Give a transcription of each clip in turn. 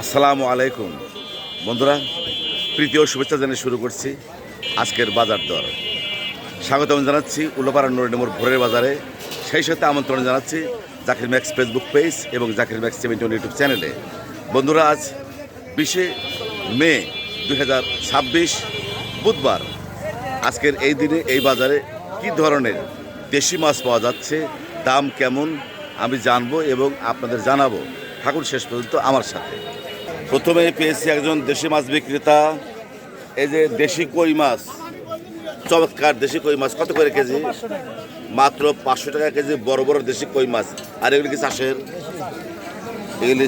আসসালামু আলাইকুম বন্ধুরা, প্রীতি ও শুভেচ্ছা জানিয়ে শুরু করছি আজকের বাজার দর। স্বাগতম জানাচ্ছি উল্লাপাড়া নুরুন্নিমোর ভোরের বাজারে। সেই সাথে আমন্ত্রণ জানাচ্ছি জাকির ম্যাক্স ফেসবুক পেজ এবং জাকির ম্যাক্স 71 ইউটিউব চ্যানেলে। বন্ধুরা, আজ 20 মে 2026 বুধবার। আজকের এই দিনে এই বাজারে কী ধরনের দেশি মাছ পাওয়া যাচ্ছে, দাম কেমন আমি জানবো এবং আপনাদের জানাবো। থাকুন শেষ পর্যন্ত আমার সাথে। প্রথমে পেয়েছি একজন দেশি মাছ বিক্রেতা। এই যে দেশি কই মাছ, চমৎকার দেশি কই মাছ কত করে কেজি? মাত্র 500 টাকা কেজি বড় বড় দেশি কই মাছ। আর এগুলি কি চাষের? এগুলি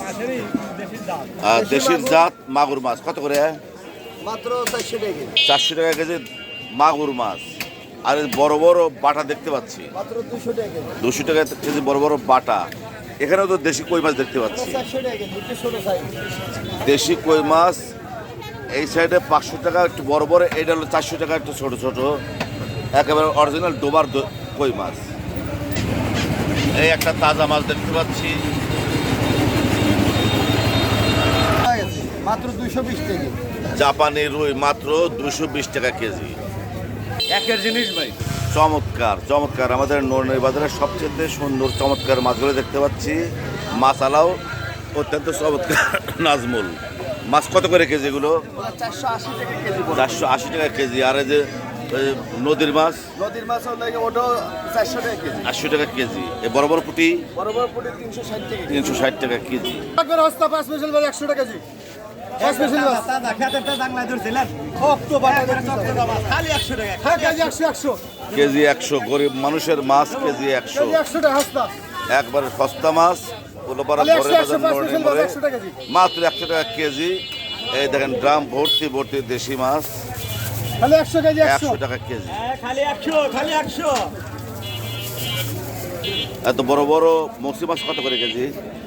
দেশির জাত মাগুর মাছ কত করে? মাত্র 400 টাকা কেজি মাগুর মাছ। আর বড় বড় বাটা দেখতে পাচ্ছি মাত্র 200 টাকা 200 টাকা কেজি বড় বড় বাটা। এখানেও তো দেশি কই মাছ দেখতে পাচ্ছি। 400 টাকা দুটো ছোট সাইজ দেশি কই মাছ এই সাইডে 500 টাকা একটু বড় বড়, এইটা হলো 400 টাকা একটু ছোট ছোট, একেবারে অরিজিনাল ডোবার কই মাছ। এই একটা তাজা মাছ দেখতে পাচ্ছি মাত্র 220 টাকা। জাপানি রুই মাত্র 220 টাকা কেজি। একের জিনিস ভাই, চমৎকার চমৎকার আমাদের নরনারী বাজারের সবচেয়ে সুন্দর চমৎকার মাছগুলো দেখতে পাচ্ছি। মাছালাও অত্যন্ত চমৎকার। নাজমুল মাছ কত করে কেজি এগুলো? 480 টাকা কেজি। 480 টাকা কেজি। আর এই যে নদীর মাছ? নদীর মাছ হলো ওটা 400 টাকা কেজি। 80 টাকা কেজি। এই বড় বড় পুঁটি? বড় বড় পুটি 360 টাকা। 360 টাকা কেজি। একবার হস্তা 5 মিশাল ভাই 100 টাকা কেজি। 5 মিশাল মাছ দাদা খেতেরটা বাংলা ধরছিলেন। অক্টোবর খালি 100 টাকা। হ্যাঁ কেজি 100 কেজি 100। গরিব মানুষের মাছ কেজি 100। কেজি 100 টাকা হস্তা। একবারে সস্তা মাছ। উল্লাপাড়া ভোরের বাজার নরনারীমোড়ে মাত্র 100 টাকা কেজি। এই দেখেন ড্রাম ভর্তি ভর্তি দেশি মাছ, খালি 100 কেজি 100 টাকা কেজি। খালি 100 এত বড় বড় মৌসি মাছ কত করে কেজি?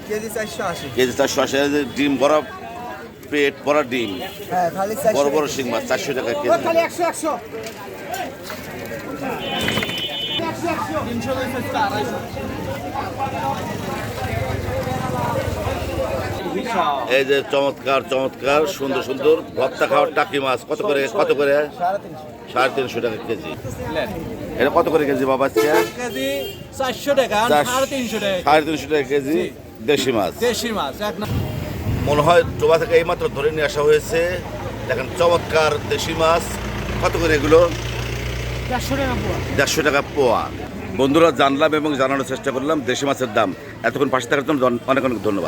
কেজি 480। কেজি 480। এই যে ডিম ভরা, পেট ভরা ডিম, হ্যাঁ খালি 400 বড় বড় শিং মাছ 400 টাকা কেজি। খালি 100 এই যে চমৎকার চমৎকার সুন্দর সুন্দর ভর্তা খাওয়ার টাকি মাছ কত করে? 350 টাকা কেজি। এটা কত করে কেজি বাবা? কেজি 400 টাকা, 350 টাকা। 350 টাকা কেজি দেশি মাছ। দেশি মাছ মনে হয় ডোবা থেকে এইমাত্র ধরে নিয়ে আসা হয়েছে। দেখেন চমৎকার দেশি মাছ কত করে এগুলো? 150 টাকা পোয়া। বন্ধুরা, জানলাম এবং জানানোর চেষ্টা করলাম দেশি মাছের দাম। এতক্ষণ পাশে থাকার জন্য অনেক অনেক ধন্যবাদ।